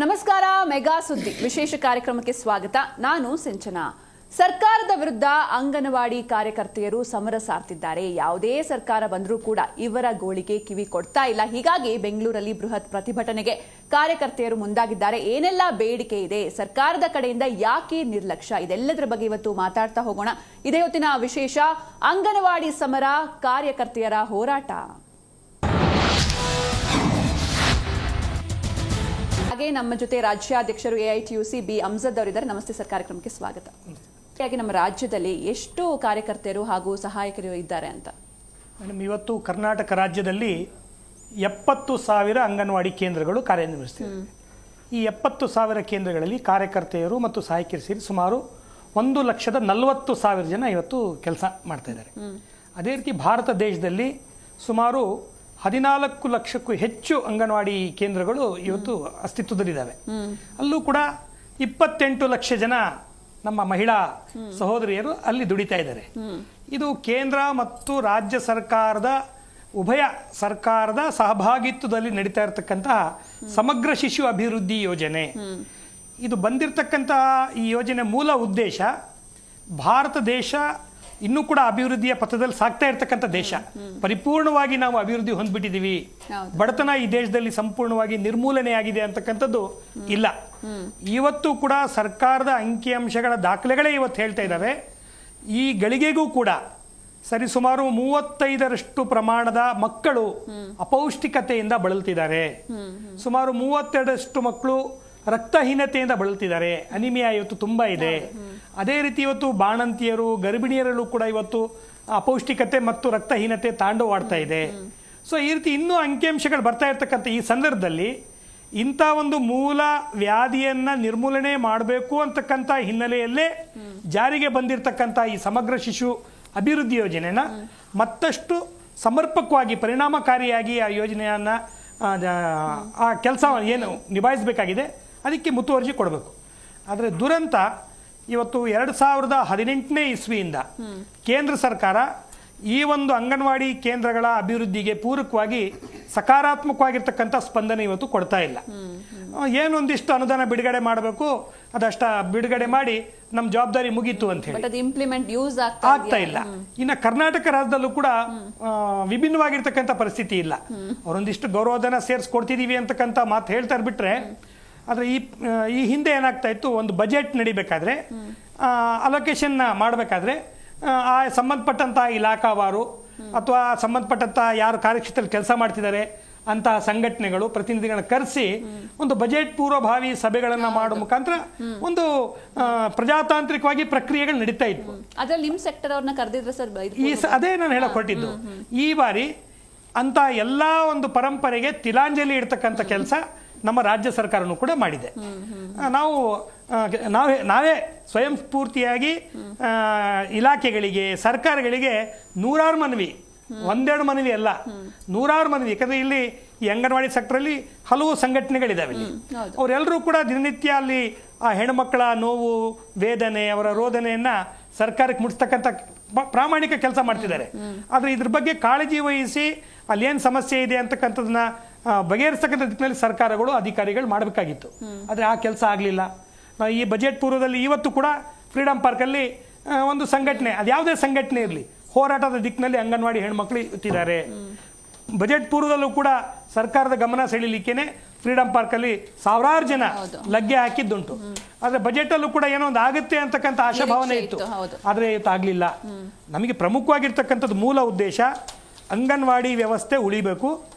ನಮಸ್ಕಾರ. ಮೆಗಾ ಸುದ್ದಿ ವಿಶೇಷ ಕಾರ್ಯಕ್ರಮಕ್ಕೆ ಸ್ವಾಗತ. ನಾನು ಸಿಂಚನಾ. ಸರ್ಕಾರದ ವಿರುದ್ಧ ಅಂಗನವಾಡಿ ಕಾರ್ಯಕರ್ತೆಯರು ಸಮರ ಸಾರ್ತಿದ್ದಾರೆ. ಯಾವುದೇ ಸರ್ಕಾರ ಬಂದರೂ ಕೂಡ ಇವರ ಗೋಳಿಗೆ ಕಿವಿ ಕೊಡ್ತಾ ಇಲ್ಲ. ಹೀಗಾಗಿ ಬೆಂಗಳೂರಲ್ಲಿ ಬೃಹತ್ ಪ್ರತಿಭಟನೆಗೆ ಕಾರ್ಯಕರ್ತೆಯರು ಮುಂದಾಗಿದ್ದಾರೆ. ಏನೆಲ್ಲ ಬೇಡಿಕೆ ಇದೆ, ಸರ್ಕಾರದ ಕಡೆಯಿಂದ ಯಾಕೆ ನಿರ್ಲಕ್ಷ್ಯ, ಇದೆಲ್ಲದರ ಬಗ್ಗೆ ಇವತ್ತು ಮಾತಾಡ್ತಾ ಹೋಗೋಣ. ಇದೇ ಹೊತ್ತಿನ ವಿಶೇಷ ಅಂಗನವಾಡಿ ಸಮರ, ಕಾರ್ಯಕರ್ತೆಯರ ಹೋರಾಟ. ಹಾಗೆ ನಮ್ಮ ಜೊತೆ ರಾಜ್ಯಾಧ್ಯಕ್ಷರು ಎಐಟಿಯುಸಿ ಬಿ ಅಮ್ಜದ್ ಅವರಿದ್ದಾರೆ. ನಮಸ್ತೆ ಸರ್, ಕಾರ್ಯಕ್ರಮಕ್ಕೆ ಸ್ವಾಗತ. ಹಾಗೆ ನಮ್ಮ ರಾಜ್ಯದಲ್ಲಿ ಎಷ್ಟು ಕಾರ್ಯಕರ್ತೆಯರು ಹಾಗೂ ಸಹಾಯಕರು ಇದ್ದಾರೆ ಅಂತ? ಮೇಡಮ್, ಇವತ್ತು ಕರ್ನಾಟಕ ರಾಜ್ಯದಲ್ಲಿ 70,000 ಅಂಗನವಾಡಿ ಕೇಂದ್ರಗಳು ಕಾರ್ಯನಿರ್ವಹಿಸ್ತಿವೆ. ಈ 70,000 ಕೇಂದ್ರಗಳಲ್ಲಿ ಕಾರ್ಯಕರ್ತೆಯರು ಮತ್ತು ಸಹಾಯಕಿಯರು ಸೇರಿ ಸುಮಾರು 1,40,000 ಜನ ಇವತ್ತು ಕೆಲಸ ಮಾಡ್ತಾ ಇದ್ದಾರೆ. ಅದೇ ರೀತಿ ಭಾರತ ದೇಶದಲ್ಲಿ ಸುಮಾರು 14 ಲಕ್ಷಕ್ಕೂ ಹೆಚ್ಚು ಅಂಗನವಾಡಿ ಕೇಂದ್ರಗಳು ಇವತ್ತು ಅಸ್ತಿತ್ವದಲ್ಲಿದ್ದಾವೆ. ಅಲ್ಲೂ ಕೂಡ 28 ಲಕ್ಷ ಜನ ನಮ್ಮ ಮಹಿಳಾ ಸಹೋದರಿಯರು ಅಲ್ಲಿ ದುಡಿತಾ ಇದ್ದಾರೆ. ಇದು ಕೇಂದ್ರ ಮತ್ತು ರಾಜ್ಯ ಸರ್ಕಾರದ ಉಭಯ ಸರ್ಕಾರದ ಸಹಭಾಗಿತ್ವದಲ್ಲಿ ನಡೀತಾ ಇರತಕ್ಕಂತಹ ಸಮಗ್ರ ಶಿಶು ಅಭಿವೃದ್ಧಿ ಯೋಜನೆ. ಇದು ಬಂದಿರತಕ್ಕಂತಹ ಈ ಯೋಜನೆ ಮೂಲ ಉದ್ದೇಶ, ಭಾರತ ದೇಶ ಇನ್ನೂ ಕೂಡ ಅಭಿವೃದ್ಧಿಯ ಪಥದಲ್ಲಿ ಸಾಗ್ತಾ ಇರ್ತಕ್ಕಂಥ ದೇಶ. ಪರಿಪೂರ್ಣವಾಗಿ ನಾವು ಅಭಿವೃದ್ಧಿ ಹೊಂದ್ಬಿಟ್ಟಿದ್ದೀವಿ, ಬಡತನ ಈ ದೇಶದಲ್ಲಿ ಸಂಪೂರ್ಣವಾಗಿ ನಿರ್ಮೂಲನೆಯಾಗಿದೆ ಅಂತಕ್ಕಂಥದ್ದು ಇಲ್ಲ. ಇವತ್ತು ಕೂಡ ಸರ್ಕಾರದ ಅಂಕಿಅಂಶಗಳ ದಾಖಲೆಗಳೇ ಇವತ್ತು ಹೇಳ್ತಾ ಇದ್ದಾವೆ, ಈ ಗಳಿಗೆಗೂ ಕೂಡ ಸರಿಸುಮಾರು 35% ಪ್ರಮಾಣದ ಮಕ್ಕಳು ಅಪೌಷ್ಟಿಕತೆಯಿಂದ ಬಳಲ್ತಿದ್ದಾರೆ. ಸುಮಾರು 32% ಮಕ್ಕಳು ರಕ್ತಹೀನತೆಯಿಂದ ಬಳಲ್ತಿದ್ದಾರೆ. ಅನಿಮಿಯಾ ಇವತ್ತು ತುಂಬ ಇದೆ. ಅದೇ ರೀತಿ ಇವತ್ತು ಬಾಣಂತಿಯರು, ಗರ್ಭಿಣಿಯರಲ್ಲೂ ಕೂಡ ಇವತ್ತು ಅಪೌಷ್ಟಿಕತೆ ಮತ್ತು ರಕ್ತಹೀನತೆ ತಾಂಡವಾಡ್ತಾ ಇದೆ. ಸೊ ಈ ರೀತಿ ಇನ್ನೂ ಅಂಕಿಅಂಶಗಳು ಬರ್ತಾ ಇರ್ತಕ್ಕಂಥ ಈ ಸಂದರ್ಭದಲ್ಲಿ ಇಂಥ ಒಂದು ಮೂಲ ವ್ಯಾಧಿಯನ್ನು ನಿರ್ಮೂಲನೆ ಮಾಡಬೇಕು ಅಂತಕ್ಕಂಥ ಹಿನ್ನೆಲೆಯಲ್ಲೇ ಜಾರಿಗೆ ಬಂದಿರತಕ್ಕಂಥ ಈ ಸಮಗ್ರ ಶಿಶು ಅಭಿವೃದ್ಧಿ ಯೋಜನೆನ ಮತ್ತಷ್ಟು ಸಮರ್ಪಕವಾಗಿ ಪರಿಣಾಮಕಾರಿಯಾಗಿ ಆ ಯೋಜನೆಯನ್ನು ಆ ಕೆಲಸ ಏನು ನಿಭಾಯಿಸಬೇಕಾಗಿದೆ ಅದಕ್ಕೆ ಮುತುವರ್ಜಿ ಕೊಡಬೇಕು. ಆದರೆ ದುರಂತ ಇವತ್ತು 2018ನೇ ಇಸ್ವಿಯಿಂದ ಕೇಂದ್ರ ಸರ್ಕಾರ ಈ ಒಂದು ಅಂಗನವಾಡಿ ಕೇಂದ್ರಗಳ ಅಭಿವೃದ್ಧಿಗೆ ಪೂರಕವಾಗಿ ಸಕಾರಾತ್ಮಕವಾಗಿರ್ತಕ್ಕಂಥ ಸ್ಪಂದನೆ ಇವತ್ತು ಕೊಡ್ತಾ ಇಲ್ಲ. ಏನೊಂದಿಷ್ಟು ಅನುದಾನ ಬಿಡುಗಡೆ ಮಾಡಬೇಕು, ಅದಷ್ಟ ಬಿಡುಗಡೆ ಮಾಡಿ ನಮ್ಮ ಜವಾಬ್ದಾರಿ ಮುಗೀತು ಅಂತ ಹೇಳಿ ಇಂಪ್ಲಿಮೆಂಟ್ ಯೂಸ್ ಆಗ್ತಾ ಇಲ್ಲ. ಇನ್ನು ಕರ್ನಾಟಕ ರಾಜ್ಯದಲ್ಲೂ ಕೂಡ ವಿಭಿನ್ನವಾಗಿರ್ತಕ್ಕಂಥ ಪರಿಸ್ಥಿತಿ ಇಲ್ಲ. ಅವರೊಂದಿಷ್ಟು ಗೌರವಧನ ಸೇರಿಸ್ಕೊಡ್ತಿದೀವಿ ಅಂತಕ್ಕಂಥ ಮಾತು ಹೇಳ್ತಾರೆ ಬಿಟ್ರೆ, ಆದರೆ ಈ ಹಿಂದೆ ಏನಾಗ್ತಾ ಇತ್ತು, ಒಂದು ಬಜೆಟ್ ನಡಿಬೇಕಾದ್ರೆ ಅಲೋಕೇಶನ್ ಮಾಡಬೇಕಾದ್ರೆ ಆ ಸಂಬಂಧಪಟ್ಟಂಥ ಇಲಾಖಾವಾರು ಅಥವಾ ಸಂಬಂಧಪಟ್ಟಂಥ ಯಾರು ಕಾರ್ಯಕ್ಷೇತ್ರದಲ್ಲಿ ಕೆಲಸ ಮಾಡ್ತಿದ್ದಾರೆ ಅಂತಹ ಸಂಘಟನೆಗಳು ಪ್ರತಿನಿಧಿಗಳನ್ನ ಕರೆಸಿ ಒಂದು ಬಜೆಟ್ ಪೂರ್ವಭಾವಿ ಸಭೆಗಳನ್ನು ಮಾಡೋ ಮುಖಾಂತರ ಒಂದು ಪ್ರಜಾತಾಂತ್ರಿಕವಾಗಿ ಪ್ರಕ್ರಿಯೆಗಳು ನಡೀತಾ ಇದ್ವು. ಅದ್ರಲ್ಲಿ ನಿಮ್ಮ ಸೆಕ್ಟರ್ ಅವ್ರನ್ನ ಕರೆದಿದ್ರೆ ಸರ್, ಅದೇ ನಾನು ಹೇಳಕ್ ಹೊರಟಿದ್ದು. ಈ ಬಾರಿ ಅಂತ ಎಲ್ಲ ಒಂದು ಪರಂಪರೆಗೆ ತಿಲಾಂಜಲಿ ಇಡ್ತಕ್ಕಂಥ ಕೆಲಸ ನಮ್ಮ ರಾಜ್ಯ ಸರ್ಕಾರನೂ ಕೂಡ ಮಾಡಿದೆ. ನಾವೇ ಸ್ವಯಂ ಸ್ಫೂರ್ತಿಯಾಗಿ ಇಲಾಖೆಗಳಿಗೆ, ಸರ್ಕಾರಗಳಿಗೆ ನೂರಾರು ಮನವಿ, ಒಂದೆರಡು ಮನವಿ ಅಲ್ಲ, ನೂರಾರು ಮನವಿ. ಯಾಕಂದ್ರೆ ಇಲ್ಲಿ ಈ ಅಂಗನವಾಡಿ ಸೆಕ್ಟರಲ್ಲಿ ಹಲವು ಸಂಘಟನೆಗಳಿದ್ದಾವೆ. ಅವರೆಲ್ಲರೂ ಕೂಡ ದಿನನಿತ್ಯ ಅಲ್ಲಿ ಆ ಹೆಣ್ಮಕ್ಕಳ ನೋವು, ವೇದನೆ, ಅವರ ರೋದನೆಯನ್ನ ಸರ್ಕಾರಕ್ಕೆ ಮುಟ್ಟಿಸ್ತಕ್ಕಂಥ ಪ್ರಾಮಾಣಿಕ ಕೆಲಸ ಮಾಡ್ತಿದ್ದಾರೆ. ಆದರೆ ಇದ್ರ ಬಗ್ಗೆ ಕಾಳಜಿ ವಹಿಸಿ ಅಲ್ಲಿ ಏನು ಸಮಸ್ಯೆ ಇದೆ ಅಂತಕ್ಕಂಥದನ್ನ ಬಗೆಹರಿಸ್ತಕ್ಕಂಥ ದಿಕ್ಕಿನಲ್ಲಿ ಸರ್ಕಾರಗಳು, ಅಧಿಕಾರಿಗಳು ಮಾಡಬೇಕಾಗಿತ್ತು. ಆದರೆ ಆ ಕೆಲಸ ಆಗಲಿಲ್ಲ. ಈ ಬಜೆಟ್ ಪೂರ್ವದಲ್ಲಿ ಇವತ್ತು ಕೂಡ ಫ್ರೀಡಂ ಪಾರ್ಕಲ್ಲಿ ಒಂದು ಸಂಘಟನೆ, ಅದು ಯಾವುದೇ ಸಂಘಟನೆ ಇರಲಿ, ಹೋರಾಟದ ದಿಕ್ಕಿನಲ್ಲಿ ಅಂಗನವಾಡಿ ಹೆಣ್ಮಕ್ಳು ಇಟ್ಟಿದ್ದಾರೆ. ಬಜೆಟ್ ಪೂರ್ವದಲ್ಲೂ ಕೂಡ ಸರ್ಕಾರದ ಗಮನ ಸೆಳೀಲಿಕ್ಕೇನೆ ಫ್ರೀಡಂ ಪಾರ್ಕಲ್ಲಿ ಸಾವಿರಾರು ಜನ ಲಗ್ಗೆ ಹಾಕಿದ್ದುಂಟು. ಆದರೆ ಬಜೆಟಲ್ಲೂ ಕೂಡ ಏನೋ ಒಂದು ಆಗುತ್ತೆ ಅಂತಕ್ಕಂಥ ಆಶಾಭಾವನೆ ಇತ್ತು, ಆದರೆ ಇವತ್ತು ಆಗಲಿಲ್ಲ. ನಮಗೆ ಪ್ರಮುಖವಾಗಿರ್ತಕ್ಕಂಥದ್ದು ಮೂಲ ಉದ್ದೇಶ ಅಂಗನವಾಡಿ ವ್ಯವಸ್ಥೆ ಉಳಿಬೇಕು,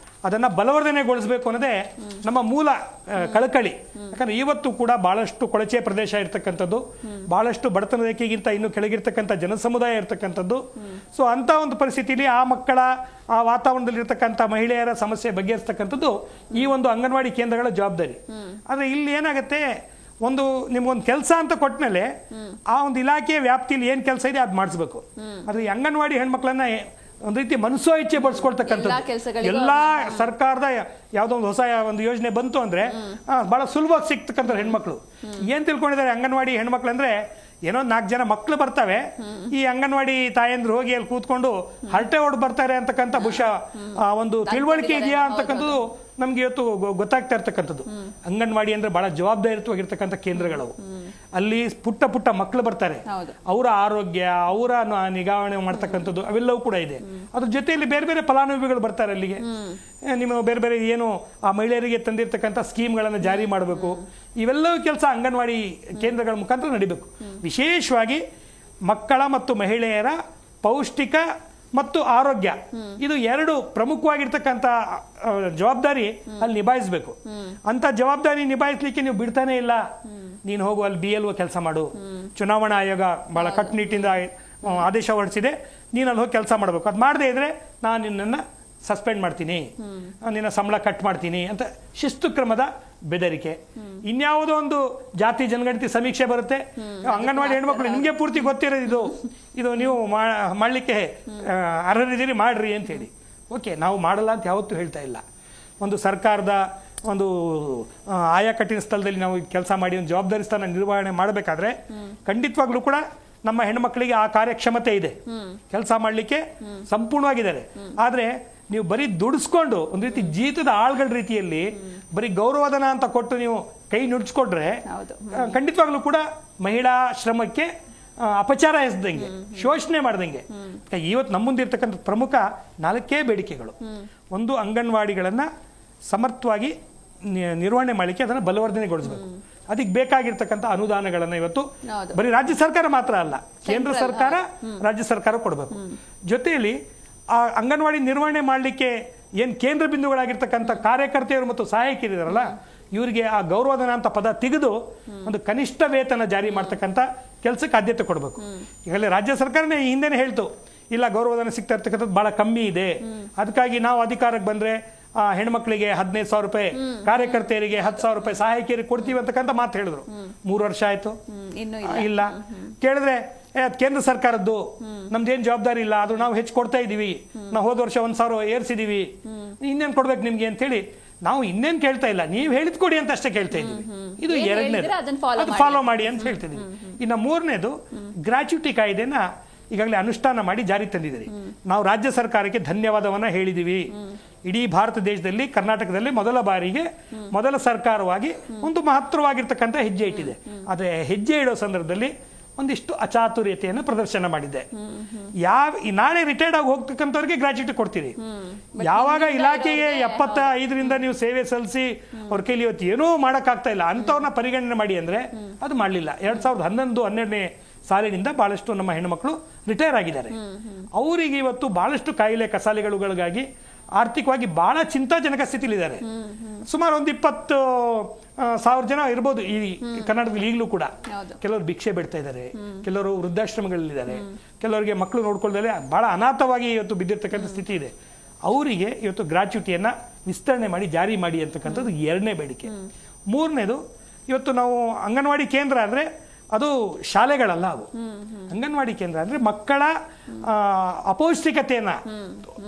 ಅದನ್ನು ಬಲವರ್ಧನೆಗೊಳಿಸಬೇಕು ಅನ್ನೋದೇ ನಮ್ಮ ಮೂಲ ಕಳಕಳಿ. ಯಾಕಂದ್ರೆ ಇವತ್ತು ಕೂಡ ಬಹಳಷ್ಟು ಕೊಳಚೆ ಪ್ರದೇಶ ಇರ್ತಕ್ಕಂಥದ್ದು, ಬಹಳಷ್ಟು ಬಡತನ ರೇಖೆಗಿಂತ ಇನ್ನೂ ಕೆಳಗಿರ್ತಕ್ಕಂಥ ಜನಸಮುದಾಯ ಇರ್ತಕ್ಕಂಥದ್ದು. ಸೊ ಅಂಥ ಒಂದು ಪರಿಸ್ಥಿತಿಯಲ್ಲಿ ಆ ಮಕ್ಕಳ ಆ ವಾತಾವರಣದಲ್ಲಿ ಇರ್ತಕ್ಕಂಥ ಮಹಿಳೆಯರ ಸಮಸ್ಯೆ ಬಗೆಹರಿಸ್ತಕ್ಕಂಥದ್ದು ಈ ಒಂದು ಅಂಗನವಾಡಿ ಕೇಂದ್ರಗಳ ಜವಾಬ್ದಾರಿ. ಆದರೆ ಇಲ್ಲಿ ಏನಾಗುತ್ತೆ, ನಿಮ್ಗೊಂದು ಕೆಲಸ ಅಂತ ಕೊಟ್ಮೇಲೆ ಆ ಒಂದು ಇಲಾಖೆಯ ವ್ಯಾಪ್ತಿಯಲ್ಲಿ ಏನು ಕೆಲಸ ಇದೆ ಅದು ಮಾಡಿಸ್ಬೇಕು. ಆದರೆ ಈ ಅಂಗನವಾಡಿ ಹೆಣ್ಮಕ್ಳನ್ನ ಒಂದು ರೀತಿ ಮನಸ್ಸೋ ಇಚ್ಛೆ ಬಡಿಸ್ಕೊಳ್ತಕ್ಕಂಥದ್ದು. ಎಲ್ಲಾ ಸರ್ಕಾರದ ಯಾವುದೋ ಒಂದು ಹೊಸ ಒಂದು ಯೋಜನೆ ಬಂತು ಅಂದ್ರೆ ಬಹಳ ಸುಲಭವಾಗಿ ಸಿಗ್ತಕ್ಕಂಥ ಹೆಣ್ಮಕ್ಳು ಏನ್ ತಿಳ್ಕೊಂಡಿದ್ದಾರೆ, ಅಂಗನವಾಡಿ ಹೆಣ್ಮಕ್ಳು ಅಂದ್ರೆ ಏನೋ 4 ಜನ ಮಕ್ಕಳು ಬರ್ತವೆ, ಈ ಅಂಗನವಾಡಿ ತಾಯಂದ್ರು ಹೋಗಿ ಅಲ್ಲಿ ಕೂತ್ಕೊಂಡು ಹರಟೆ ಹೊಡ್ ಬರ್ತಾರೆ ಅಂತಕ್ಕಂಥ ಬಹುಶಃ ಒಂದು ತಿಳುವಳಿಕೆ ಇದೆಯಾ ಅಂತಕ್ಕಂಥದ್ದು ನಮ್ಗೆ ಇವತ್ತು ಗೊತ್ತಾಗ್ತಾ ಇರ್ತಕ್ಕಂಥದ್ದು. ಅಂಗನವಾಡಿ ಅಂದ್ರೆ ಬಹಳ ಜವಾಬ್ದಾರಿಯುತವಾಗಿರ್ತಕ್ಕಂಥ ಕೇಂದ್ರಗಳವು. ಅಲ್ಲಿ ಪುಟ್ಟ ಪುಟ್ಟ ಮಕ್ಕಳು ಬರ್ತಾರೆ, ಅವರ ಆರೋಗ್ಯ, ಅವರ ನಿಗಾವಣೆ ಮಾಡ್ತಕ್ಕಂಥದ್ದು ಅವೆಲ್ಲವೂ ಕೂಡ ಇದೆ. ಅದ್ರ ಜೊತೆಯಲ್ಲಿ ಬೇರೆ ಬೇರೆ ಫಲಾನುಭವಿಗಳು ಬರ್ತಾರೆ ಅಲ್ಲಿಗೆ. ನಿಮ್ಮ ಬೇರೆ ಬೇರೆ ಏನು ಆ ಮಹಿಳೆಯರಿಗೆ ತಂದಿರ್ತಕ್ಕಂಥ ಸ್ಕೀಮ್ಗಳನ್ನು ಜಾರಿ ಮಾಡಬೇಕು, ಇವೆಲ್ಲವೂ ಕೆಲಸ ಅಂಗನವಾಡಿ ಕೇಂದ್ರಗಳ ಮುಖಾಂತರ ನಡಿಬೇಕು. ವಿಶೇಷವಾಗಿ ಮಕ್ಕಳ ಮತ್ತು ಮಹಿಳೆಯರ ಪೌಷ್ಟಿಕ ಮತ್ತು ಆರೋಗ್ಯ, ಇದು ಎರಡು ಪ್ರಮುಖವಾಗಿರ್ತಕ್ಕಂಥ ಜವಾಬ್ದಾರಿ ಅಲ್ಲಿ ನಿಭಾಯಿಸಬೇಕು. ಅಂತ ಜವಾಬ್ದಾರಿ ನಿಭಾಯಿಸ್ಲಿಕ್ಕೆ ನೀವು ಬಿಡ್ತಾನೆ ಇಲ್ಲ. ನೀನು ಹೋಗು ಅಲ್ಲಿ BLO ಕೆಲಸ ಮಾಡು, ಚುನಾವಣಾ ಆಯೋಗ ಬಹಳ ಕಟ್ಟುನಿಟ್ಟಿಂದ ಆದೇಶ ಹೊರಡಿಸಿದೆ, ನೀನು ಅಲ್ಲಿ ಹೋಗಿ ಕೆಲಸ ಮಾಡಬೇಕು. ಅದು ಮಾಡದೇ ಇದ್ರೆ ನಾನು ನಿನ್ನನ್ನು ಸಸ್ಪೆಂಡ್ ಮಾಡ್ತೀನಿ, ನಿನ್ನ ಸಂಬಳ ಕಟ್ ಮಾಡ್ತೀನಿ ಅಂತ ಶಿಸ್ತು ಕ್ರಮದ ಬೆದರಿಕೆ. ಇನ್ಯಾವುದೋ ಒಂದು ಜಾತಿ ಜನಗಣತಿ ಸಮೀಕ್ಷೆ ಬರುತ್ತೆ, ಅಂಗನವಾಡಿ ಹೆಣ್ಮಕ್ಳು ನಿಮಗೆ ಪೂರ್ತಿ ಗೊತ್ತಿರೋದು ಇದು ನೀವು ಮಾಡಲಿಕ್ಕೆ ಅರ್ಹರಿದ್ದೀರಿ ಮಾಡ್ರಿ ಅಂತ ಹೇಳಿ. ಓಕೆ, ನಾವು ಮಾಡಲ್ಲ ಅಂತ ಯಾವತ್ತೂ ಹೇಳ್ತಾ ಇಲ್ಲ. ಒಂದು ಸರ್ಕಾರದ ಒಂದು ಆಯಾ ಕಠಿಣ ಸ್ಥಳದಲ್ಲಿ ನಾವು ಕೆಲಸ ಮಾಡಿ ಒಂದು ಜವಾಬ್ದಾರಿ ಸ್ಥಾನ ನಿರ್ವಹಣೆ ಮಾಡಬೇಕಾದ್ರೆ ಖಂಡಿತವಾಗ್ಲೂ ಕೂಡ ನಮ್ಮ ಹೆಣ್ಮಕ್ಳಿಗೆ ಆ ಕಾರ್ಯಕ್ಷಮತೆ ಇದೆ, ಕೆಲಸ ಮಾಡಲಿಕ್ಕೆ ಸಂಪೂರ್ಣವಾಗಿದ್ದಾರೆ. ಆದರೆ ನೀವು ಬರೀ ದುಡಿಸ್ಕೊಂಡು ಒಂದು ರೀತಿ ಜೀತದ ಆಳ್ಗಳ ರೀತಿಯಲ್ಲಿ ಬರೀ ಗೌರವಧನ ಅಂತ ಕೊಟ್ಟು ನೀವು ಕೈ ನುಡ್ಸ್ಕೊಟ್ರೆ ಖಂಡಿತವಾಗ್ಲೂ ಕೂಡ ಮಹಿಳಾ ಶ್ರಮಕ್ಕೆ ಅಪಚಾರ ಎಸದಂಗೆ, ಶೋಷಣೆ ಮಾಡ್ದಂಗೆ. ಇವತ್ತು ನಮ್ಮ ಮುಂದೆ ಇರ್ತಕ್ಕಂಥ ಪ್ರಮುಖ 4 ಬೇಡಿಕೆಗಳು. ಒಂದು, ಅಂಗನವಾಡಿಗಳನ್ನ ಸಮರ್ಥವಾಗಿ ನಿರ್ವಹಣೆ ಮಾಡಲಿಕ್ಕೆ ಅದನ್ನು ಬಲವರ್ಧನೆಗೊಳಿಸಬೇಕು. ಅದಕ್ಕೆ ಬೇಕಾಗಿರ್ತಕ್ಕಂಥ ಅನುದಾನಗಳನ್ನು ಇವತ್ತು ಬರೀ ರಾಜ್ಯ ಸರ್ಕಾರ ಮಾತ್ರ ಅಲ್ಲ, ಕೇಂದ್ರ ಸರ್ಕಾರ, ರಾಜ್ಯ ಸರ್ಕಾರ ಕೊಡಬೇಕು. ಜೊತೆಯಲ್ಲಿ ಆ ಅಂಗನವಾಡಿ ನಿರ್ವಹಣೆ ಮಾಡಲಿಕ್ಕೆ ಏನು ಕೇಂದ್ರ ಬಿಂದುಗಳಾಗಿರ್ತಕ್ಕಂಥ ಕಾರ್ಯಕರ್ತೆಯರು ಮತ್ತು ಸಹಾಯಕಿಯರಿದಾರಲ್ಲ, ಇವರಿಗೆ ಆ ಗೌರವಧನ ಅಂತ ಪದ ತೆಗೆದು ಒಂದು ಕನಿಷ್ಠ ವೇತನ ಜಾರಿ ಮಾಡ್ತಕ್ಕಂಥ ಕೆಲಸಕ್ಕೆ ಆದ್ಯತೆ ಕೊಡಬೇಕು. ಈಗಲೇ ರಾಜ್ಯ ಸರ್ಕಾರನೇ ಹಿಂದೆನೇ ಹೇಳ್ತು, ಇಲ್ಲ ಗೌರವಧನ ಸಿಗ್ತಾ ಇರ್ತಕ್ಕಂಥದ್ದು ಬಹಳ ಕಮ್ಮಿ ಇದೆ, ಅದಕ್ಕಾಗಿ ನಾವು ಅಧಿಕಾರಕ್ಕೆ ಬಂದ್ರೆ ಹೆಣ್ಮಕ್ಳಿಗೆ 15,000 ರೂಪಾಯಿ, ಕಾರ್ಯಕರ್ತೆಯರಿಗೆ 10,000 ರೂಪಾಯಿ, ಸಹಾಯಕಿಯರಿಗೆ ಕೊಡ್ತೀವಿ ಅಂತಕ್ಕಂಥ ಮಾತು ಹೇಳಿದ್ರು. 3 ವರ್ಷ ಆಯ್ತು, ಇಲ್ಲ. ಕೇಳಿದ್ರೆ ಕೇಂದ್ರ ಸರ್ಕಾರದ್ದು, ನಮ್ದೇನ್ ಜವಾಬ್ದಾರಿ ಇಲ್ಲ, ಅದು ನಾವು ಹೆಚ್ಚು ಕೊಡ್ತಾ ಇದೀವಿ, ನಾವು ಹೋದ ವರ್ಷ 1,000 ಏರ್ಸಿದೀವಿ, ಇನ್ನೇನ್ ಕೊಡ್ಬೇಕು ನಿಮ್ಗೆ ಅಂತ ಹೇಳಿ ನಾವು ಇನ್ನೇನ್ ಕೇಳ್ತಾ ಇಲ್ಲ, ನೀವು ಹೇಳಿದ್ ಕೊಡಿ ಅಂತ ಅಷ್ಟೇ ಕೇಳ್ತಾ ಇದೀವಿ. ಇದು 2ನೇದು, ಅದು ಫಾಲೋ ಮಾಡಿ ಅಂತ ಹೇಳ್ತಿದೀವಿ. ಇನ್ನು 3ನೇದು, ಗ್ರಾಚ್ಯುಟಿ ಕಾಯ್ದೆನ ಈಗಾಗಲೇ ಅನುಷ್ಠಾನ ಮಾಡಿ ಜಾರಿ ತಂದಿದ್ದೀರಿ. ನಾವು ರಾಜ್ಯ ಸರ್ಕಾರಕ್ಕೆ ಧನ್ಯವಾದವನ್ನ ಹೇಳಿದೀವಿ. ಇಡೀ ಭಾರತ ದೇಶದಲ್ಲಿ ಕರ್ನಾಟಕದಲ್ಲಿ ಮೊದಲ ಸರ್ಕಾರವಾಗಿ ಒಂದು ಮಹತ್ತರವಾಗಿರ್ತಕ್ಕಂಥ ಹೆಜ್ಜೆ ಇಟ್ಟಿದೆ. ಅದೇ ಹೆಜ್ಜೆ ಇಡೋ ಸಂದರ್ಭದಲ್ಲಿ ಒಂದಿಷ್ಟು ಅಚಾತುರ್ಯತೆಯನ್ನು ಪ್ರದರ್ಶನ ಮಾಡಿದೆ. ನಾಳೆ ರಿಟೈರ್ಡ್ ಆಗಿ ಹೋಗ್ತಕ್ಕಂಥವ್ರಿಗೆ ಗ್ರಾಚ್ಯುಟಿ ಕೊಡ್ತೀರಿ. ಯಾವಾಗ ಇಲಾಖೆಗೆ 75ರಿಂದ ನೀವು ಸೇವೆ ಸಲ್ಲಿಸಿ ಅವ್ರ ಕೈಲಿ ಇವತ್ತು ಏನೂ ಮಾಡೋಕ್ಕಾಗ್ತಾ ಇಲ್ಲ ಅಂಥವ್ರನ್ನ ಪರಿಗಣನೆ ಮಾಡಿ ಅಂದ್ರೆ ಅದು ಮಾಡಲಿಲ್ಲ. 2011-12ನೇ ಸಾಲಿನಿಂದ ಬಹಳಷ್ಟು ನಮ್ಮ ಹೆಣ್ಣುಮಕ್ಕಳು ರಿಟೈರ್ ಆಗಿದ್ದಾರೆ. ಅವರಿಗೆ ಇವತ್ತು ಬಹಳಷ್ಟು ಕಾಯಿಲೆ ಕಸಾಲೆಗಳಿಗಾಗಿ ಆರ್ಥಿಕವಾಗಿ ಬಹಳ ಚಿಂತಾಜನಕ ಸ್ಥಿತಿಲಿದ್ದಾರೆ. ಸುಮಾರು ಒಂದು 20,000 ಜನ ಇರ್ಬೋದು ಈ ಕರ್ನಾಟಕದಲ್ಲಿ ಈಗಲೂ ಕೂಡ. ಕೆಲವರು ಭಿಕ್ಷೆ ಬಿಡ್ತಾ ಇದ್ದಾರೆ, ಕೆಲವರು ವೃದ್ಧಾಶ್ರಮಗಳಲ್ಲಿದ್ದಾರೆ, ಕೆಲವರಿಗೆ ಮಕ್ಕಳು ನೋಡ್ಕೊಳ್ದಲ್ಲೇ ಬಹಳ ಅನಾಥವಾಗಿ ಇವತ್ತು ಬಿದ್ದಿರ್ತಕ್ಕಂಥ ಸ್ಥಿತಿ ಇದೆ. ಅವರಿಗೆ ಇವತ್ತು ಗ್ರಾಚ್ಯುಟಿಯನ್ನ ವಿಸ್ತರಣೆ ಮಾಡಿ ಜಾರಿ ಮಾಡಿ ಅಂತಕ್ಕಂಥದ್ದು 2ನೇ ಬೇಡಿಕೆ. 3ನೇದು, ಇವತ್ತು ನಾವು ಅಂಗನವಾಡಿ ಕೇಂದ್ರ ಅಂದ್ರೆ ಅದು ಶಾಲೆಗಳಲ್ಲ, ಅವು ಅಂಗನವಾಡಿ ಕೇಂದ್ರ ಅಂದ್ರೆ ಮಕ್ಕಳ ಅಪೌಷ್ಟಿಕತೆಯನ್ನ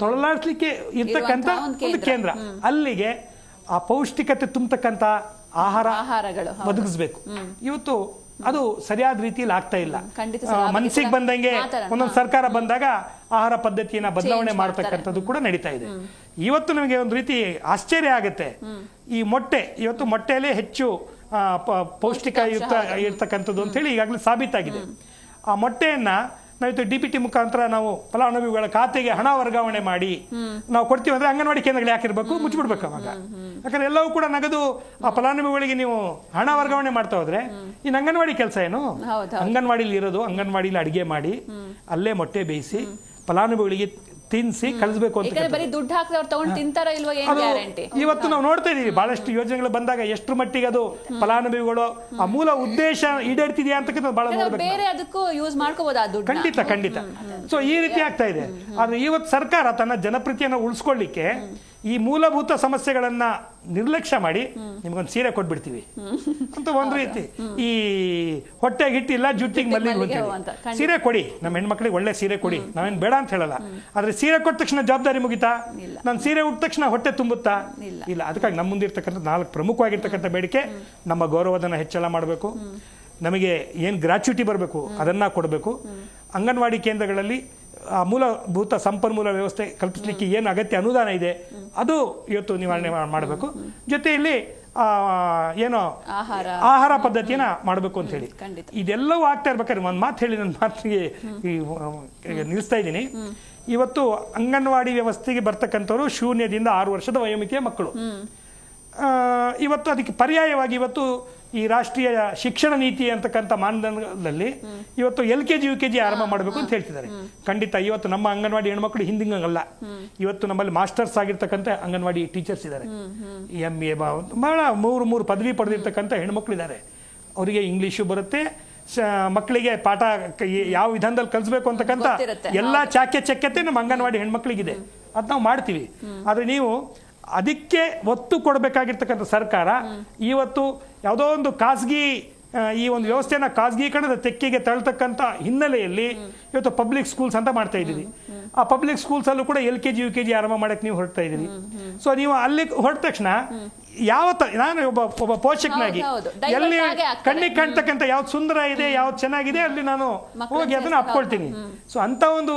ತೊಳಲಾಡಿಸ್ಲಿಕ್ಕೆ ಇರ್ತಕ್ಕಂಥ ಒಂದು ಕೇಂದ್ರ. ಅಲ್ಲಿಗೆ ಆ ಪೌಷ್ಟಿಕತೆ ತುಂಬತಕ್ಕಂಥ ಆಹಾರಗಳು ಒದಗಿಸ್ಬೇಕು. ಇವತ್ತು ಅದು ಸರಿಯಾದ ರೀತಿಯಲ್ಲಿ ಆಗ್ತಾ ಇಲ್ಲ. ಮನಸ್ಸಿಗೆ ಬಂದಂಗೆ ಒಂದೊಂದು ಸರ್ಕಾರ ಬಂದಾಗ ಆಹಾರ ಪದ್ಧತಿಯನ್ನ ಬದಲಾವಣೆ ಮಾಡ್ತಕ್ಕಂಥದ್ದು ಕೂಡ ನಡೀತಾ ಇದೆ. ಇವತ್ತು ನಮಗೆ ಒಂದು ರೀತಿ ಆಶ್ಚರ್ಯ ಆಗುತ್ತೆ. ಈ ಮೊಟ್ಟೆ, ಇವತ್ತು ಮೊಟ್ಟೆಯಲ್ಲೇ ಹೆಚ್ಚು ಪೌಷ್ಟಿಕಯುಕ್ತ ಇರ್ತಕ್ಕಂಥದ್ದು ಅಂತ ಹೇಳಿ ಈಗಾಗಲೇ ಸಾಬೀತಾಗಿದೆ. ಆ ಮೊಟ್ಟೆಯನ್ನ ನಾವಿತ್ತು DPT ಮುಖಾಂತರ ನಾವು ಫಲಾನುಭವಿಗಳ ಖಾತೆಗೆ ಹಣ ವರ್ಗಾವಣೆ ಮಾಡಿ ನಾವು ಕೊಡ್ತೀವಿ ಅಂದ್ರೆ ಅಂಗನವಾಡಿ ಕೇಂದ್ರಗಳು ಯಾಕಿರ್ಬೇಕು, ಮುಚ್ಚಿಬಿಡ್ಬೇಕು ಅವಾಗ. ಯಾಕಂದ್ರೆ ಎಲ್ಲವೂ ಕೂಡ ನಗದು ಆ ಫಲಾನುಭವಿಗಳಿಗೆ ನೀವು ಹಣ ವರ್ಗಾವಣೆ ಮಾಡ್ತಾ ಹೋದ್ರೆ ಇನ್ನು ಅಂಗನವಾಡಿ ಕೆಲಸ ಏನು? ಅಂಗನವಾಡಿಲಿ ಇರೋದು, ಅಂಗನವಾಡಿಲಿ ಅಡಿಗೆ ಮಾಡಿ ಅಲ್ಲೇ ಮೊಟ್ಟೆ ಬೇಯಿಸಿ ಫಲಾನುಭವಿಗಳಿಗೆ ತಿನ್ಸಿ ಕಳಿಸ್ಬೇಕು ಅಂತ. ಬರೀ ದುಡ್ಡು ಹಾಕಿದವ್ರು ತಗೊಂಡು ತಿಂತಾರ ಇಲ್ವಾ ಏನು ಗ್ಯಾರಂಟಿ? ಇವತ್ತು ನಾವು ನೋಡ್ತಾ ಇದೀವಿ ಬಹಳಷ್ಟು ಯೋಜನೆಗಳು ಬಂದಾಗ ಎಷ್ಟರ ಮಟ್ಟಿಗೆ ಅದು ಫಲಾನುಭವಿಗಳು ಆ ಮೂಲ ಉದ್ದೇಶ ಈಡೇರ್ತಿದೆಯಾ ಅಂತಕ್ಕಂಥ ಬಹಳ ನೋಡ್ಬೇಕು. ಬೇರೆ ಅದಕ್ಕೂ ಯೂಸ್ ಮಾಡ್ಕೋಬಹುದು ಆ ದುಡ್ಡು. ಖಂಡಿತ. ಸೊ ಈ ರೀತಿ ಆಗ್ತಾ ಇದೆ. ಆದ್ರೆ ಇವತ್ತು ಸರ್ಕಾರ ತನ್ನ ಜನಪ್ರಿಯತೆಯನ್ನು ಉಳಿಸ್ಕೊಳ್ಳಿಕ್ಕೆ ಈ ಮೂಲಭೂತ ಸಮಸ್ಯೆಗಳನ್ನ ನಿರ್ಲಕ್ಷ್ಯ ಮಾಡಿ ನಿಮ್ಗೊಂದು ಸೀರೆ ಕೊಟ್ಬಿಡ್ತೀವಿ ಅಂತ ಒಂದು ರೀತಿ, ಈ ಹೊಟ್ಟೆಗೆ ಹಿಟ್ಟಿಲ್ಲ ಜುಟ್ಟಿಗೆ ಮಲ್ಲಿಗೆ ಸೀರೆ ಕೊಡಿ, ನಮ್ಮ ಹೆಣ್ಮಕ್ಳಿಗೆ ಒಳ್ಳೆ ಸೀರೆ ಕೊಡಿ, ನಾವೇನು ಬೇಡ ಅಂತ ಹೇಳಲ್ಲ. ಆದ್ರೆ ಸೀರೆ ಕೊಟ್ಟ ತಕ್ಷಣ ಜವಾಬ್ದಾರಿ ಮುಗಿತಾ? ನಾನು ಸೀರೆ ಉಟ್ಟ ತಕ್ಷಣ ಹೊಟ್ಟೆ ತುಂಬುತ್ತಾ? ಇಲ್ಲ. ಅದಕ್ಕಾಗಿ ನಮ್ಮ ಮುಂದಿರ್ತಕ್ಕಂಥ 4 ಪ್ರಮುಖವಾಗಿರ್ತಕ್ಕಂಥ ಬೇಡಿಕೆ, ನಮ್ಮ ಗೌರವಧನ ಹೆಚ್ಚಳ ಮಾಡಬೇಕು, ನಮಗೆ ಏನು ಗ್ರಾಚ್ಯುಟಿ ಬರಬೇಕು ಅದನ್ನ ಕೊಡಬೇಕು, ಅಂಗನವಾಡಿ ಕೇಂದ್ರಗಳಲ್ಲಿ ಮೂಲಭೂತ ಸಂಪನ್ಮೂಲ ವ್ಯವಸ್ಥೆ ಕಲ್ಪಿಸಲಿಕ್ಕೆ ಏನು ಅಗತ್ಯ ಅನುದಾನ ಇದೆ ಅದು ಇವತ್ತು ನಿವಾರಣೆ ಮಾಡಬೇಕು. ಜೊತೆಯಲ್ಲಿ ಏನೋ ಆಹಾರ ಪದ್ಧತಿಯನ್ನ ಮಾಡಬೇಕು ಅಂತ ಹೇಳಿ ಇದೆಲ್ಲವೂ ಆಗ್ತಾ ಇರ್ಬೇಕಾದ್ರೆ ಒಂದು ಮಾತು ಹೇಳಿ ನನ್ನ ಮಾತಿಗೆ ನಿಲ್ಲಿಸ್ತಾ ಇದ್ದೀನಿ. ಇವತ್ತು ಅಂಗನವಾಡಿ ವ್ಯವಸ್ಥೆಗೆ ಬರ್ತಕ್ಕಂಥವ್ರು 0 ದಿಂದ 6 ವರ್ಷದ ವಯೋಮಿತಿಯ ಮಕ್ಕಳು. ಇವತ್ತು ಅದಕ್ಕೆ ಪರ್ಯಾಯವಾಗಿ ಇವತ್ತು ಈ ರಾಷ್ಟ್ರೀಯ ಶಿಕ್ಷಣ ನೀತಿ ಅಂತಕ್ಕಂಥ ಮಾನದಂಡದಲ್ಲಿ ಇವತ್ತು LKG UKG ಆರಂಭ ಮಾಡಬೇಕು ಅಂತ ಹೇಳ್ತಿದ್ದಾರೆ. ಖಂಡಿತ ಇವತ್ತು ನಮ್ಮ ಅಂಗನವಾಡಿ ಹೆಣ್ಮಕ್ಳು ಹಿಂದಿಂಗಲ್ಲ. ಇವತ್ತು ನಮ್ಮಲ್ಲಿ ಮಾಸ್ಟರ್ಸ್ ಆಗಿರ್ತಕ್ಕಂಥ ಅಂಗನವಾಡಿ ಟೀಚರ್ಸ್ ಇದ್ದಾರೆ, MA ಬಹಳ 3 ಪದವಿ ಪಡೆದಿರ್ತಕ್ಕಂಥ ಹೆಣ್ಮಕ್ಳು ಇದ್ದಾರೆ. ಅವರಿಗೆ ಇಂಗ್ಲೀಷು ಬರುತ್ತೆ, ಮಕ್ಕಳಿಗೆ ಪಾಠ ಯಾವ ವಿಧಾನದಲ್ಲಿ ಕಲಿಸ್ಬೇಕು ಅಂತಕ್ಕಂಥ ಎಲ್ಲ ಚಾಕ್ಯತೆ ನಮ್ಮ ಅಂಗನವಾಡಿ ಹೆಣ್ಮಕ್ಳಿಗಿದೆ. ಅದು ನಾವು ಮಾಡ್ತೀವಿ. ಆದರೆ ನೀವು ಅದಕ್ಕೆ ಒತ್ತು ಕೊಡಬೇಕಾಗಿರ್ತಕ್ಕಂಥ ಸರ್ಕಾರ ಇವತ್ತು ಯಾವುದೋ ಒಂದು ಖಾಸಗಿ ಈ ಒಂದು ವ್ಯವಸ್ಥೆನ ಖಾಸಗೀಕರಣದ ತೆಕ್ಕೆಗೆ ತಳ್ತಕ್ಕಂಥ ಹಿನ್ನೆಲೆಯಲ್ಲಿ ಇವತ್ತು ಪಬ್ಲಿಕ್ ಸ್ಕೂಲ್ಸ್ ಅಂತ ಮಾಡ್ತಾ ಇದ್ದೀವಿ. ಆ ಪಬ್ಲಿಕ್ ಸ್ಕೂಲ್ಸ್ ಅಲ್ಲೂ ಕೂಡ LKG UKG ಆರಂಭ ಮಾಡಕ್ಕೆ ನೀವು ಹೊರಡ್ತಾ ಇದ್ದೀರಿ. ಸೊ ನೀವು ಅಲ್ಲಿ ಹೊರಟ ತಕ್ಷಣ ನಾನು ಒಬ್ಬ ಪೋಷಕನಾಗಿ ಎಲ್ಲಿ ಕಣ್ಣಿಗೆ ಕಾಣ್ತಕ್ಕಂಥ ಯಾವ್ದು ಸುಂದರ ಇದೆ, ಯಾವ್ದು ಚೆನ್ನಾಗಿದೆ ಅಲ್ಲಿ ನಾನು ಹೋಗಿ ಅದನ್ನ ಅಪ್ಕೊಳ್ತೀನಿ. ಸೊ ಅಂತ ಒಂದು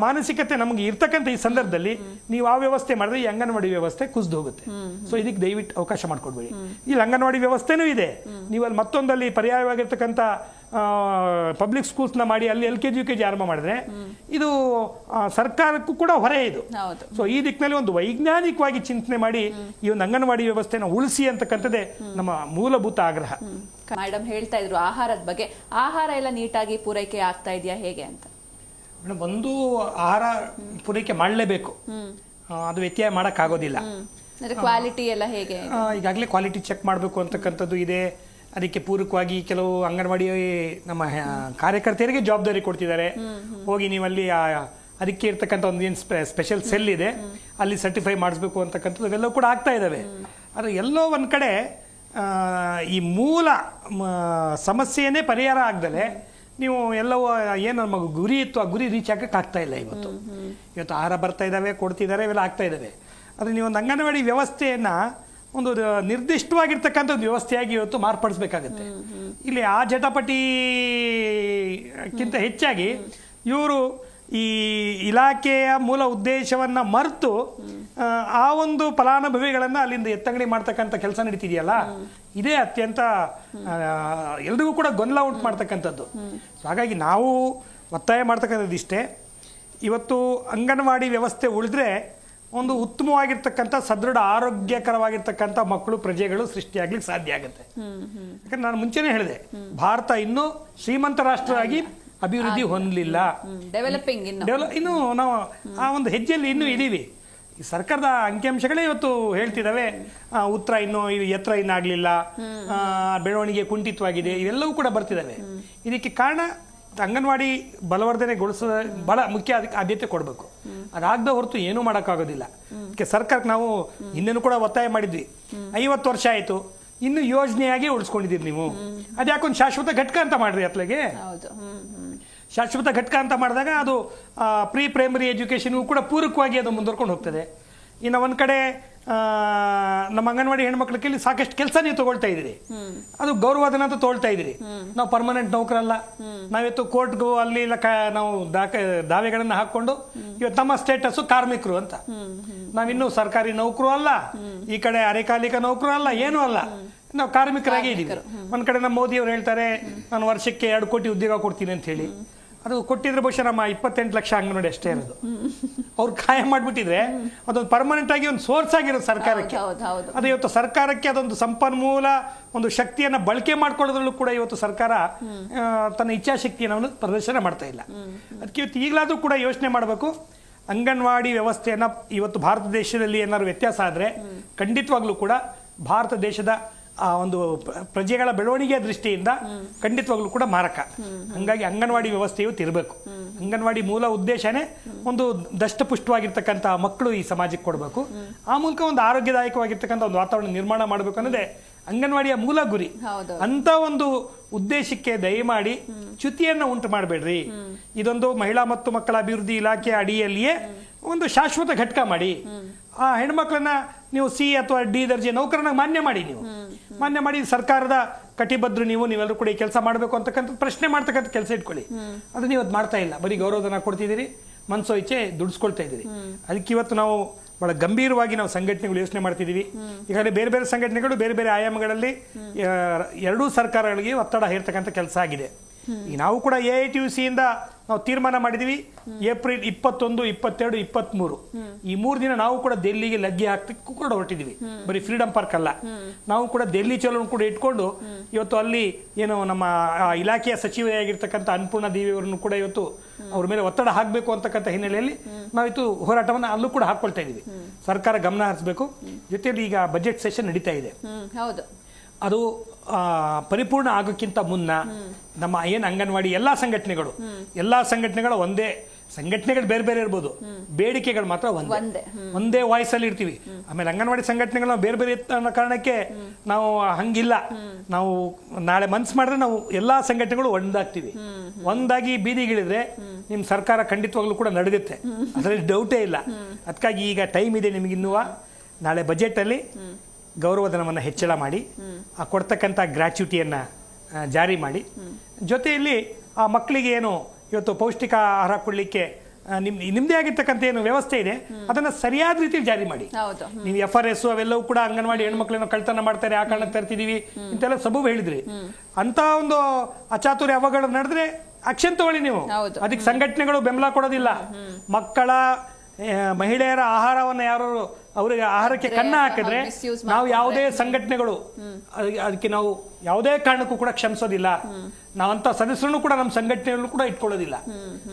ಮಾನಸಿಕತೆ ನಮಗೆ ಇರ್ತಕ್ಕಂಥ ಈ ಸಂದರ್ಭದಲ್ಲಿ ನೀವು ಆ ವ್ಯವಸ್ಥೆ ಮಾಡಿದ್ರೆ ಈ ಅಂಗನವಾಡಿ ವ್ಯವಸ್ಥೆ ಕುಸಿದು ಹೋಗುತ್ತೆ. ಸೊ ಇದಕ್ಕೆ ದಯವಿಟ್ಟು ಅವಕಾಶ ಮಾಡಿಕೊಡ್ಬೇಡಿ. ಇಲ್ಲಿ ಅಂಗನವಾಡಿ ವ್ಯವಸ್ಥೆನೂ ಇದೆ, ನೀವು ಅಲ್ಲಿ ಮತ್ತೊಂದಲ್ಲಿ ಪರ್ಯಾಯವಾಗಿರ್ತಕ್ಕಂಥ ಪಬ್ಲಿಕ್ ಸ್ಕೂಲ್ಸ್ನ ಮಾಡಿ ಅಲ್ಲಿ LKG UKG ಆರಂಭ ಮಾಡಿದ್ರೆ ಇದು ಸರ್ಕಾರಕ್ಕೂ ಕೂಡ ಹೊರೆ ಇದು. ಸೊ ಈ ದಿಕ್ಕಿನಲ್ಲಿ ಒಂದು ವೈಜ್ಞಾನಿಕವಾಗಿ ಚಿಂತನೆ ಮಾಡಿ ಈ ಒಂದು ಅಂಗನವಾಡಿ ವ್ಯವಸ್ಥೆನ ಉಳಿಸಿ ಅಂತಕ್ಕಂಥದ್ದೇ ನಮ್ಮ ಮೂಲಭೂತ ಆಗ್ರಹ. ಮೇಡಮ್ ಹೇಳ್ತಾ ಇದ್ರು ಆಹಾರದ ಬಗ್ಗೆ, ಆಹಾರ ಎಲ್ಲ ನೀಟಾಗಿ ಪೂರೈಕೆ ಆಗ್ತಾ ಇದೆಯಾ ಹೇಗೆ ಅಂತ? ಮೇಡಮ್, ಒಂದು ಆಹಾರ ಪೂರೈಕೆ ಮಾಡಲೇಬೇಕು, ಅದು ವ್ಯತ್ಯಯ ಮಾಡೋಕ್ಕಾಗೋದಿಲ್ಲ. ಕ್ವಾಲಿಟಿ ಎಲ್ಲ ಹೇಗೆ? ಈಗಾಗಲೇ ಕ್ವಾಲಿಟಿ ಚೆಕ್ ಮಾಡಬೇಕು ಅಂತಕ್ಕಂಥದ್ದು ಇದೆ. ಅದಕ್ಕೆ ಪೂರಕವಾಗಿ ಕೆಲವು ಅಂಗನವಾಡಿ ನಮ್ಮ ಕಾರ್ಯಕರ್ತೆಯರಿಗೆ ಜವಾಬ್ದಾರಿ ಕೊಡ್ತಿದ್ದಾರೆ. ಹೋಗಿ ನೀವಲ್ಲಿ ಅದಕ್ಕೆ ಇರ್ತಕ್ಕಂಥ ಒಂದು ಏನು ಸ್ಪೆಷಲ್ ಸೆಲ್ ಇದೆ ಅಲ್ಲಿ ಸರ್ಟಿಫೈ ಮಾಡಿಸ್ಬೇಕು ಅಂತಕ್ಕಂಥದ್ದು ಇವೆಲ್ಲವೂ ಕೂಡ ಆಗ್ತಾ ಇದ್ದಾವೆ. ಆದರೆ ಎಲ್ಲೋ ಒಂದು ಕಡೆ ಈ ಮೂಲ ಸಮಸ್ಯೆಯೇ ಪರಿಹಾರ ಆಗದಲೆ ನೀವು ಎಲ್ಲವೂ ಏನು ನಮಗೆ ಗುರಿ ಇತ್ತು ಆ ಗುರಿ ರೀಚ್ ಆಗಕ್ಕೆ ಆಗ್ತಾ ಇಲ್ಲ. ಇವತ್ತು ಆಹಾರ ಬರ್ತಾ ಇದ್ದಾವೆ, ಕೊಡ್ತಿದ್ದಾರೆ, ಇವೆಲ್ಲ ಆಗ್ತಾ ಇದ್ದಾವೆ. ಆದರೆ ನೀವೊಂದು ಅಂಗನವಾಡಿ ವ್ಯವಸ್ಥೆಯನ್ನು ಒಂದು ನಿರ್ದಿಷ್ಟವಾಗಿರ್ತಕ್ಕಂಥ ಒಂದು ವ್ಯವಸ್ಥೆಯಾಗಿ ಇವತ್ತು ಮಾರ್ಪಡಿಸ್ಬೇಕಾಗತ್ತೆ. ಇಲ್ಲಿ ಆ ಜಟಾಪಟಿಕ್ಕಿಂತ ಹೆಚ್ಚಾಗಿ ಇವರು ಈ ಇಲಾಖೆಯ ಮೂಲ ಉದ್ದೇಶವನ್ನು ಮರೆತು ಆ ಒಂದು ಫಲಾನುಭವಿಗಳನ್ನು ಅಲ್ಲಿಂದ ಎತ್ತಂಗಡಿ ಮಾಡ್ತಕ್ಕಂಥ ಕೆಲಸ ನಡೀತಿದೆಯಲ್ಲ, ಇದೇ ಅತ್ಯಂತ ಎಲ್ರಿಗೂ ಕೂಡ ಗೊಂದಲ ಉಂಟು ಮಾಡ್ತಕ್ಕಂಥದ್ದು. ಹಾಗಾಗಿ ನಾವು ಒತ್ತಾಯ ಮಾಡ್ತಕ್ಕಂಥದ್ದು ಇಷ್ಟೇ, ಇವತ್ತು ಅಂಗನವಾಡಿ ವ್ಯವಸ್ಥೆ ಉಳಿದ್ರೆ ಒಂದು ಉತ್ತಮವಾಗಿರ್ತಕ್ಕಂಥ ಸದೃಢ ಆರೋಗ್ಯಕರವಾಗಿರ್ತಕ್ಕಂಥ ಮಕ್ಕಳು ಪ್ರಜೆಗಳು ಸೃಷ್ಟಿಯಾಗ್ಲಿಕ್ಕೆ ಸಾಧ್ಯ ಆಗುತ್ತೆ. ಯಾಕಂದ್ರೆ ನಾನು ಮುಂಚೆನೇ ಹೇಳಿದೆ, ಭಾರತ ಇನ್ನೂ ಶ್ರೀಮಂತ ರಾಷ್ಟ್ರವಾಗಿ ಅಭಿವೃದ್ಧಿ ಹೊಂದಲಿಲ್ಲ, ಇನ್ನು ನಾವು ಆ ಒಂದು ಹೆಜ್ಜೆಯಲ್ಲಿ ಇನ್ನೂ ಇದೀವಿ. ಈ ಸರ್ಕಾರದ ಅಂಕಿಅಂಶಗಳೇ ಇವತ್ತು ಹೇಳ್ತಿದ್ದಾವೆ ಉತ್ತರ ಇನ್ನೂ ಎತ್ತರ ಇನ್ನಾಗಲಿಲ್ಲ, ಬೆಳವಣಿಗೆ ಕುಂಠಿತವಾಗಿದೆ, ಇವೆಲ್ಲವೂ ಕೂಡ ಬರ್ತಿದ್ದಾವೆ. ಇದಕ್ಕೆ ಕಾರಣ ಅಂಗನವಾಡಿ ಬಲವರ್ಧನೆಗೊಳಿಸೋದ ಬಹಳ ಮುಖ್ಯ, ಅದಕ್ಕೆ ಆದ್ಯತೆ ಕೊಡಬೇಕು. ಅದಾಗದ ಹೊರತು ಏನೂ ಮಾಡೋಕ್ಕಾಗೋದಿಲ್ಲ. ಅದಕ್ಕೆ ಸರ್ಕಾರಕ್ಕೆ ನಾವು ಇನ್ನೇನು ಕೂಡ ಒತ್ತಾಯ ಮಾಡಿದ್ವಿ, 50 ವರ್ಷ ಆಯಿತು, ಇನ್ನು ಯೋಜನೆಯಾಗಿ ಉಳಿಸ್ಕೊಂಡಿದ್ದೀರಿ ನೀವು, ಅದ್ಯಾಕೊಂದು ಶಾಶ್ವತ ಘಟಕ ಅಂತ ಮಾಡ್ರಿ. ಅತ್ಲಾಗೆ ಶಾಶ್ವತ ಘಟಕ ಅಂತ ಮಾಡಿದಾಗ ಅದು ಪ್ರೀ ಪ್ರೈಮರಿ ಎಜುಕೇಷನ್ಗೂ ಕೂಡ ಪೂರಕವಾಗಿ ಅದು ಮುಂದುವರ್ಕೊಂಡು ಹೋಗ್ತದೆ. ಇನ್ನು ಒಂದು ಕಡೆ ನಮ್ಮ ಅಂಗನವಾಡಿ ಹೆಣ್ಮಕ್ಳಿಗೆ ಸಾಕಷ್ಟು ಕೆಲಸ ನೀವು ತಗೊಳ್ತಾ ಇದ್ದೀರಿ, ಅದು ಗೌರವಧನ ಅಂತ ತಗೊಳ್ತಾ ಇದ್ದೀರಿ. ನಾವು ಪರ್ಮನೆಂಟ್ ನೌಕರಲ್ಲ, ನಾವಿತ್ತು ಕೋರ್ಟ್ಗೂ ಅಲ್ಲಿ ನಾವು ದಾವೆಗಳನ್ನು ಹಾಕೊಂಡು ಇವತ್ತು ನಮ್ಮ ಸ್ಟೇಟಸ್ ಕಾರ್ಮಿಕರು ಅಂತ. ನಾವಿನ್ನೂ ಸರ್ಕಾರಿ ನೌಕರು ಅಲ್ಲ, ಈ ಕಡೆ ಅರೆಕಾಲಿಕ ನೌಕರು ಅಲ್ಲ, ಏನೂ ಅಲ್ಲ, ನಾವು ಕಾರ್ಮಿಕರಾಗಿ ಇದ್ದೀವಿ. ಒಂದ್ ಕಡೆ ನಮ್ಮ ಮೋದಿ ಅವರು ಹೇಳ್ತಾರೆ ನಾನು ವರ್ಷಕ್ಕೆ 2 ಕೋಟಿ ಉದ್ಯೋಗ ಕೊಡ್ತೀನಿ ಅಂತ ಹೇಳಿ. ಅದು ಕೊಟ್ಟಿದ್ರೆ ಬಹುಶಃ ನಮ್ಮ 28 ಲಕ್ಷ ಅಂಗನವಾಡಿ ಅಷ್ಟೇ ಇರೋದು. ಅವ್ರು ಕಾಯ ಮಾಡ್ಬಿಟ್ಟಿದ್ರೆ ಅದೊಂದು ಪರ್ಮನೆಂಟ್ ಆಗಿ ಒಂದು ಸೋರ್ಸ್ ಆಗಿರೋದು ಸರ್ಕಾರಕ್ಕೆ. ಅದು ಇವತ್ತು ಸರ್ಕಾರಕ್ಕೆ ಅದೊಂದು ಸಂಪನ್ಮೂಲ ಒಂದು ಶಕ್ತಿಯನ್ನ ಬಳಕೆ ಮಾಡ್ಕೊಳ್ಳೋದ್ರಲ್ಲೂ ಕೂಡ ಇವತ್ತು ಸರ್ಕಾರ ತನ್ನ ಇಚ್ಛಾಶಕ್ತಿಯನ್ನು ಪ್ರದರ್ಶನ ಮಾಡ್ತಾ ಇಲ್ಲ. ಅದಕ್ಕೆ ಇವತ್ತು ಈಗಲಾದ್ರೂ ಕೂಡ ಯೋಚನೆ ಮಾಡಬೇಕು, ಅಂಗನವಾಡಿ ವ್ಯವಸ್ಥೆಯನ್ನ ಇವತ್ತು ಭಾರತ ದೇಶದಲ್ಲಿ ಏನಾದ್ರು ವ್ಯತ್ಯಾಸ ಆದ್ರೆ ಖಂಡಿತವಾಗ್ಲೂ ಕೂಡ ಭಾರತ ದೇಶದ ಆ ಒಂದು ಪ್ರಜೆಗಳ ಬೆಳವಣಿಗೆಯ ದೃಷ್ಟಿಯಿಂದ ಖಂಡಿತವಾಗ್ಲೂ ಕೂಡ ಮಾರಕ. ಹಂಗಾಗಿ ಅಂಗನವಾಡಿ ವ್ಯವಸ್ಥೆ ಇವತ್ತು ಇರಬೇಕು. ಅಂಗನವಾಡಿ ಮೂಲ ಉದ್ದೇಶನೇ ಒಂದು ದಷ್ಟಪುಷ್ಟವಾಗಿರ್ತಕ್ಕಂಥ ಮಕ್ಕಳು ಈ ಸಮಾಜಕ್ಕೆ ಕೊಡಬೇಕು, ಆ ಮೂಲಕ ಒಂದು ಆರೋಗ್ಯದಾಯಕವಾಗಿರ್ತಕ್ಕಂಥ ಒಂದು ವಾತಾವರಣ ನಿರ್ಮಾಣ ಮಾಡಬೇಕು ಅನ್ನೋದೇ ಅಂಗನವಾಡಿಯ ಮೂಲ ಗುರಿ. ಅಂತ ಒಂದು ಉದ್ದೇಶಕ್ಕೆ ದಯಮಾಡಿ ಚ್ಯುತಿಯನ್ನು ಉಂಟು ಮಾಡಬೇಡ್ರಿ. ಇದೊಂದು ಮಹಿಳಾ ಮತ್ತು ಮಕ್ಕಳ ಅಭಿವೃದ್ಧಿ ಇಲಾಖೆ ಅಡಿಯಲ್ಲಿಯೇ ಒಂದು ಶಾಶ್ವತ ಘಟಕ ಮಾಡಿ, ಆ ಹೆಣ್ಮಕ್ಳನ್ನ ನೀವು C ಅಥವಾ D ದರ್ಜೆ ನೌಕರನಾಗಿ ಮಾನ್ಯ ಮಾಡಿ. ನೀವು ಮಾನ್ಯ ಮಾಡಿ ಸರ್ಕಾರದ ಕಟಿಬದ್ಧರು ನೀವೆಲ್ಲರೂ ಕೂಡ ಈ ಕೆಲಸ ಮಾಡಬೇಕು ಅಂತಕ್ಕಂಥ ಪ್ರಶ್ನೆ ಮಾಡ್ತಕ್ಕಂಥ ಕೆಲಸ ಇಟ್ಕೊಳ್ಳಿ. ಅದು ನೀವು ಅದು ಮಾಡ್ತಾ ಇಲ್ಲ, ಬರೀ ಗೌರವಧನ ಕೊಡ್ತಿದ್ದೀರಿ, ಮನಸೋ ಇಚ್ಛೆ ದುಡಿಸ್ಕೊಳ್ತಾ ಇದ್ದೀರಿ. ಅದಕ್ಕೆ ಇವತ್ತು ನಾವು ಬಹಳ ಗಂಭೀರವಾಗಿ ನಾವು ಸಂಘಟನೆಗಳು ಯೋಚನೆ ಮಾಡ್ತಿದ್ದೀವಿ. ಈಗಾಗಲೇ ಬೇರೆ ಬೇರೆ ಸಂಘಟನೆಗಳು ಬೇರೆ ಬೇರೆ ಆಯಾಮಗಳಲ್ಲಿ ಎರಡೂ ಸರ್ಕಾರಗಳಿಗೆ ಒತ್ತಡ ಹೇರ್ತಕ್ಕಂಥ ಕೆಲಸ ಆಗಿದೆ. ಈಗ ನಾವು ಕೂಡ AITUC ಇಂದ ನಾವು ತೀರ್ಮಾನ ಮಾಡಿದೀವಿ, ಏಪ್ರಿಲ್ 21, 22, 23 ಈ 3 ದಿನ ನಾವು ಕೂಡ ದೆಹಲಿಗೆ ಲಗ್ಗೆ ಹಾಕ್ಲಿಕ್ಕೂ ಕೂಡ ಹೊರಟಿದೀವಿ. ಬರೀ ಫ್ರೀಡಂ ಪಾರ್ಕ್ ಅಲ್ಲ, ನಾವು ಕೂಡ ದೆಹಲಿ ಚಲೋ ಕೂಡ ಇಟ್ಕೊಂಡು ಇವತ್ತು ಅಲ್ಲಿ ಏನು ನಮ್ಮ ಇಲಾಖೆಯ ಸಚಿವೆಯಾಗಿರ್ತಕ್ಕಂಥ ಅನ್ನಪೂರ್ಣ ದೇವಿ ಅವರನ್ನು ಕೂಡ ಇವತ್ತು ಅವ್ರ ಮೇಲೆ ಒತ್ತಡ ಹಾಕಬೇಕು ಅಂತಕ್ಕಂಥ ಹಿನ್ನೆಲೆಯಲ್ಲಿ ನಾವಿತ್ತು ಹೋರಾಟವನ್ನು ಅಲ್ಲೂ ಕೂಡ ಹಾಕೊಳ್ತಾ ಇದೀವಿ. ಸರ್ಕಾರ ಗಮನ ಹರಿಸಬೇಕು. ಜೊತೆಯಲ್ಲಿ ಈಗ ಬಜೆಟ್ ಸೆಷನ್ ನಡೀತಾ ಇದೆ. ಹೌದು, ಅದು ಪರಿಪೂರ್ಣ ಆಗೋಕ್ಕಿಂತ ಮುನ್ನ ನಮ್ಮ ಏನು ಅಂಗನವಾಡಿ ಎಲ್ಲಾ ಸಂಘಟನೆಗಳು ಒಂದೇ, ಸಂಘಟನೆಗಳು ಬೇರೆ ಬೇರೆ ಇರ್ಬೋದು, ಬೇಡಿಕೆಗಳು ಮಾತ್ರ ಒಂದೇ ವಾಯ್ಸ್ ಅಲ್ಲಿ ಇರ್ತೀವಿ. ಆಮೇಲೆ ಅಂಗನವಾಡಿ ಸಂಘಟನೆಗಳು ಬೇರೆ ಬೇರೆ ಅನ್ನೋ ಕಾರಣಕ್ಕೆ ನಾವು ಹಂಗಿಲ್ಲ. ನಾವು ನಾಳೆ ಮನ್ಸು ಮಾಡಿದ್ರೆ ನಾವು ಎಲ್ಲಾ ಸಂಘಟನೆಗಳು ಒಂದಾಗಿ ಬೀದಿಗಿಳಿದ್ರೆ ನಿಮ್ ಸರ್ಕಾರ ಖಂಡಿತವಾಗ್ಲೂ ಕೂಡ ನಡೆಯುತ್ತೆ, ಅದರಲ್ಲಿ ಡೌಟೇ ಇಲ್ಲ. ಅದಕ್ಕಾಗಿ ಈಗ ಟೈಮ್ ಇದೆ ನಿಮ್ಗಿನ್ನುವ. ನಾಳೆ ಬಜೆಟ್ ಅಲ್ಲಿ ಗೌರವಧನವನ್ನು ಹೆಚ್ಚಳ ಮಾಡಿ, ಆ ಕೊಡ್ತಕ್ಕಂಥ ಗ್ರ್ಯಾಚ್ಯುಟಿಯನ್ನು ಜಾರಿ ಮಾಡಿ, ಜೊತೆಯಲ್ಲಿ ಆ ಮಕ್ಕಳಿಗೆ ಏನು ಇವತ್ತು ಪೌಷ್ಟಿಕ ಆಹಾರ ಕೊಡಲಿಕ್ಕೆ ನಿಮ್ಮದೇ ಆಗಿರ್ತಕ್ಕಂಥ ಏನು ವ್ಯವಸ್ಥೆ ಇದೆ ಅದನ್ನು ಸರಿಯಾದ ರೀತಿಯಲ್ಲಿ ಜಾರಿ ಮಾಡಿ. ನೀವು FRS ಅವೆಲ್ಲವೂ ಕೂಡ ಅಂಗನವಾಡಿ ಹೆಣ್ಮಕ್ಳೇನೋ ಕಳ್ತನ ಮಾಡ್ತಾರೆ, ಆ ಕಾರಣಕ್ಕೆ ತರ್ತಿದೀವಿ ಇಂತೆಲ್ಲ ಸಬೂಬು ಹೇಳಿದ್ರಿ. ಅಂತ ಒಂದು ಅಚಾತುರ್ಯ ಅವಘಡ ನಡೆದ್ರೆ ಆಕ್ಷನ್ ತಗೊಳ್ಳಿ ನೀವು. ಅದಕ್ಕೆ ಸಂಘಟನೆಗಳು ಬೆಂಬಲ ಕೊಡೋದಿಲ್ಲ. ಮಕ್ಕಳ ಮಹಿಳೆಯರ ಆಹಾರವನ್ನು ಯಾರು ಅವರಿಗೆ ಆಹಾರಕ್ಕೆ ಕನ್ನ ಹಾಕಿದ್ರೆ ನಾವು ಯಾವುದೇ ಸಂಘಟನೆಗಳು ಅದಕ್ಕೆ ನಾವು ಯಾವುದೇ ಕಾರಣಕ್ಕೂ ಕೂಡ ಕ್ಷಮಿಸೋದಿಲ್ಲ. ನಾವಂತ ಸದಸ್ಯರನ್ನು ಕೂಡ ನಮ್ಮ ಸಂಘಟನೆಯಲ್ಲೂ ಕೂಡ ಇಟ್ಕೊಳ್ಳೋದಿಲ್ಲ.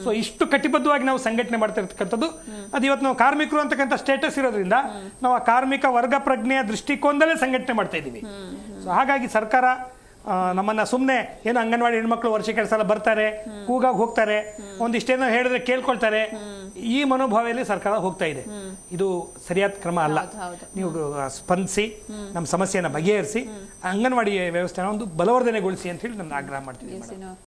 ಸೊ ಇಷ್ಟು ಕಟಿಬದ್ಧವಾಗಿ ನಾವು ಸಂಘಟನೆ ಮಾಡ್ತಾ ಇರ್ತಕ್ಕಂಥದ್ದು. ಅದು ಇವತ್ತು ನಾವು ಕಾರ್ಮಿಕರು ಅಂತಕ್ಕಂಥ ಸ್ಟೇಟಸ್ ಇರೋದ್ರಿಂದ ನಾವು ಆ ಕಾರ್ಮಿಕ ವರ್ಗ ಪ್ರಜ್ಞೆಯ ದೃಷ್ಟಿಕೋನದಲ್ಲೇ ಸಂಘಟನೆ ಮಾಡ್ತಾ ಇದ್ದೀವಿ. ಸೊ ಹಾಗಾಗಿ ಸರ್ಕಾರ ನಮ್ಮನ್ನ ಸುಮ್ಮನೆ ಏನು ಅಂಗನವಾಡಿ ಹೆಣ್ಮಕ್ಳು ವರ್ಷಕ್ಕೆ 2 ಸಲ ಬರ್ತಾರೆ, ಕೂಗಾಗಿ ಹೋಗ್ತಾರೆ, ಒಂದಿಷ್ಟೇನೋ ಹೇಳಿದ್ರೆ ಕೇಳ್ಕೊಳ್ತಾರೆ, ಈ ಮನೋಭಾವದಲ್ಲಿ ಸರ್ಕಾರ ಹೋಗ್ತಾ ಇದೆ. ಇದು ಸರಿಯಾದ ಕ್ರಮ ಅಲ್ಲ. ನೀವು ಸ್ಪಂದಿಸಿ ನಮ್ಮ ಸಮಸ್ಯೆಯನ್ನು ಬಗೆಹರಿಸಿ ಅಂಗನವಾಡಿ ವ್ಯವಸ್ಥೆನ ಒಂದು ಬಲವರ್ಧನೆಗೊಳಿಸಿ ಅಂತ ಹೇಳಿ ನಾನು ಆಗ್ರಹ ಮಾಡ್ತೀನಿ.